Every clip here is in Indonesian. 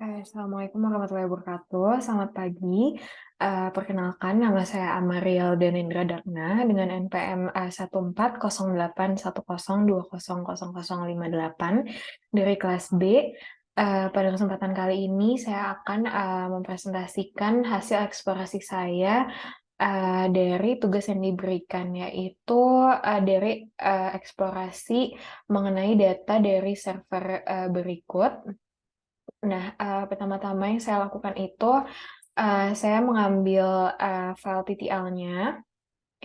Assalamualaikum warahmatullahi wabarakatuh. Selamat pagi. Perkenalkan, nama saya Amariel Danendra Dagna dengan NPM 140810200058 dari kelas B. Pada kesempatan kali ini saya akan mempresentasikan hasil eksplorasi saya dari tugas yang diberikan, yaitu dari eksplorasi mengenai data dari server berikut. Nah, pertama-tama yang saya lakukan itu, saya mengambil, file TTL-nya,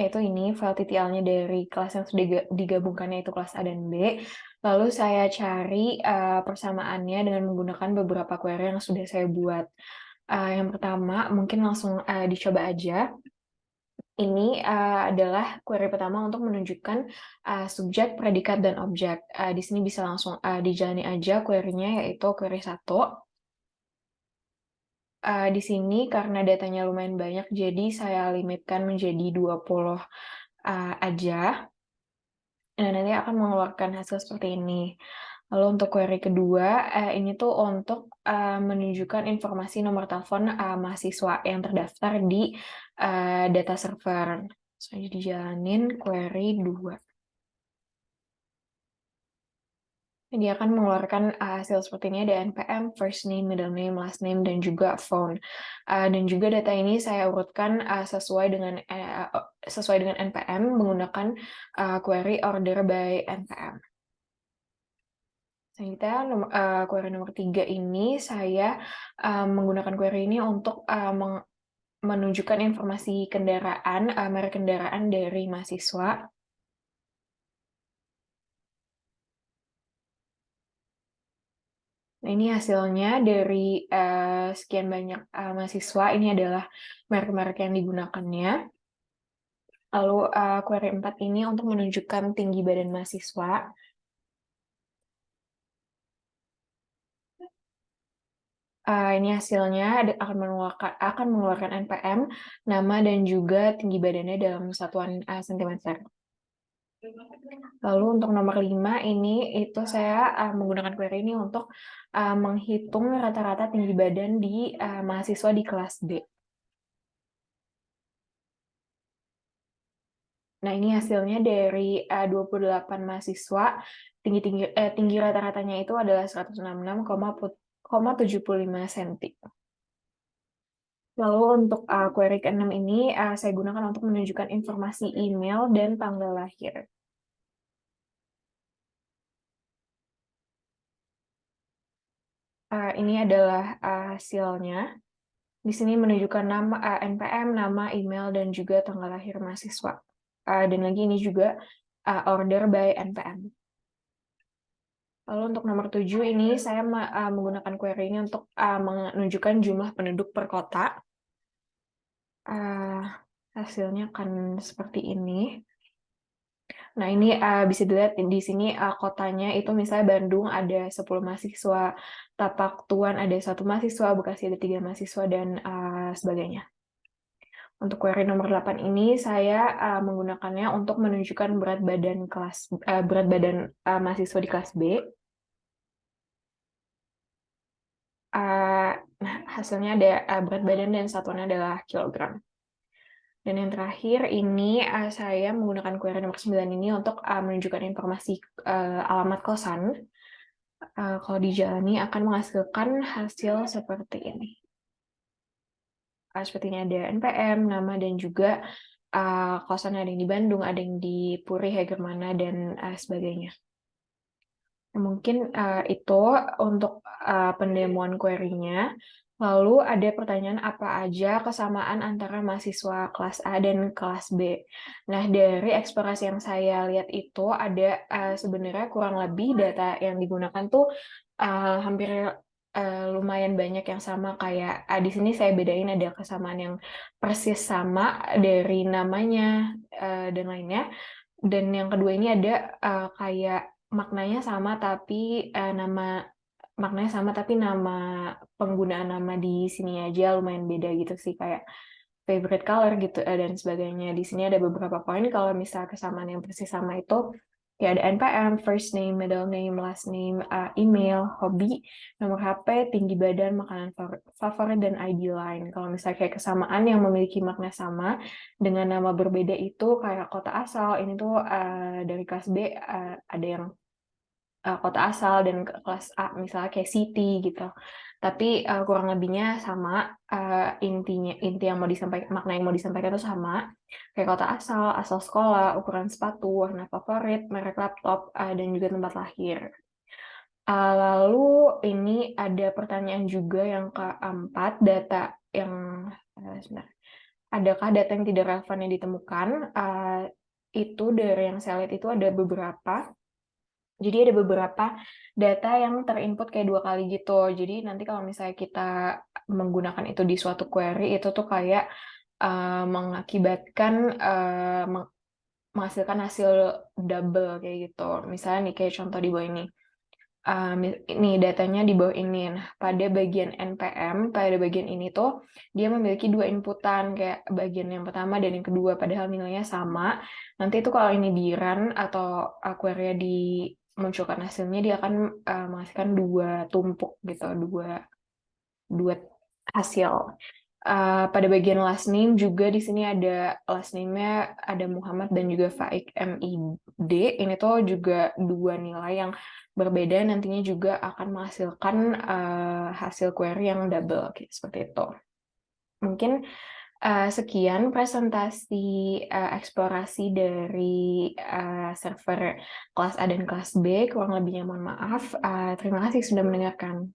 yaitu ini file TTL-nya dari kelas yang sudah digabungkan, yaitu kelas A dan B. Lalu saya cari, persamaannya dengan menggunakan beberapa query yang sudah saya buat. Yang pertama mungkin langsung, dicoba aja. Ini, adalah query pertama untuk menunjukkan, subjek, predikat, dan objek. Di sini bisa langsung, dijalani aja query-nya, yaitu query 1. Di sini karena datanya lumayan banyak, jadi saya limitkan menjadi 20 aja. Nah, nanti akan mengeluarkan hasil seperti ini. Lalu untuk query kedua, ini tuh untuk menunjukkan informasi nomor telepon mahasiswa yang terdaftar di data server. Saya dijalanin query 2. Dia akan mengeluarkan hasil seperti ini, ada NPM, first name, middle name, last name, dan juga phone. Dan juga data ini saya urutkan sesuai dengan NPM menggunakan query order by NPM. Selanjutnya, query nomor 3 ini saya menggunakan query ini untuk menunjukkan informasi kendaraan, merek kendaraan dari mahasiswa. Nah, ini hasilnya dari sekian banyak mahasiswa, ini adalah merek-merek yang digunakannya. Lalu query 4 ini untuk menunjukkan tinggi badan mahasiswa. Ini hasilnya akan mengeluarkan NPM, nama, dan juga tinggi badannya dalam satuan sentimeter. Lalu untuk nomor 5 ini, itu saya menggunakan query ini untuk menghitung rata-rata tinggi badan di mahasiswa di kelas B. Nah, ini hasilnya dari 28 mahasiswa, tinggi rata-ratanya itu adalah 166,75 cm. Lalu untuk query ke-6 ini saya gunakan untuk menunjukkan informasi email dan tanggal lahir. Ini adalah hasilnya. Di sini menunjukkan nama, NPM, nama, email, dan juga tanggal lahir mahasiswa. Dan lagi ini juga order by NPM. Lalu untuk nomor 7 ini saya menggunakan query ini untuk menunjukkan jumlah penduduk per kota. Hasilnya akan seperti ini. Nah, ini bisa dilihat di sini kotanya itu misalnya Bandung ada 10 mahasiswa, Tapak Tuan ada 1 mahasiswa, Bekasi ada 3 mahasiswa, dan sebagainya. Untuk query nomor 8 ini saya menggunakannya untuk menunjukkan berat badan mahasiswa di kelas B. Nah, hasilnya ada berat badan dan satuannya adalah kilogram. Dan yang terakhir ini saya menggunakan query nomor 9 ini untuk menunjukkan informasi alamat kosan. Kalau dijalani akan menghasilkan hasil seperti ini. Seperti ini ada NPM, nama, dan juga kosan ada yang di Bandung, ada yang di Puri, Hegermana, dan sebagainya. Mungkin itu untuk pendemoan query-nya. Lalu ada pertanyaan apa aja kesamaan antara mahasiswa kelas A dan kelas B. Nah, dari eksplorasi yang saya lihat itu ada sebenarnya kurang lebih data yang digunakan tuh hampir lumayan banyak yang sama, kayak di sini saya bedain ada kesamaan yang persis sama dari namanya dan lainnya. Dan yang kedua ini ada kayak maknanya sama tapi nama penggunaan nama di sini aja lumayan beda gitu sih, kayak favorite color gitu dan sebagainya. Di sini ada beberapa poin kalau misal kesamaan yang persis sama itu Ya, ada NPM, first name, middle name, last name, email, hobi, nomor HP, tinggi badan, makanan favorit, dan ID line. Kalau misalnya kayak kesamaan yang memiliki makna sama dengan nama berbeda itu kayak kota asal, ini tuh dari kelas B ada yang kota asal dan kelas A misalnya kayak city gitu. Tapi kurang lebihnya sama, inti yang mau disampaikan, makna yang mau disampaikan itu sama. Kayak kota asal, asal sekolah, ukuran sepatu, warna favorit, merek laptop, dan juga tempat lahir. Lalu ini ada pertanyaan juga yang keempat, data yang sebentar. Adakah data yang tidak relevan yang ditemukan? Itu dari yang saya lihat itu ada beberapa. Jadi ada beberapa data yang terinput kayak 2 kali gitu. Jadi nanti kalau misalnya kita menggunakan itu di suatu query, itu tuh kayak mengakibatkan menghasilkan hasil double kayak gitu. Misalnya nih kayak contoh di bawah ini. Ini datanya di bawah ini. Nah, pada bagian NPM, pada bagian ini tuh dia memiliki 2 inputan, kayak bagian yang pertama dan yang kedua, padahal nilainya sama. Nanti itu kalau ini di run atau query-nya dimunculkan hasilnya, dia akan menghasilkan 2 tumpuk gitu, dua hasil. Pada bagian last name juga di sini ada last name-nya ada Muhammad dan juga Faik MID. Ini tuh juga 2 nilai yang berbeda, nantinya juga akan menghasilkan hasil query yang double seperti itu. Mungkin sekian presentasi eksplorasi dari server kelas A dan kelas B. Kurang lebihnya mohon maaf. Terima kasih sudah mendengarkan.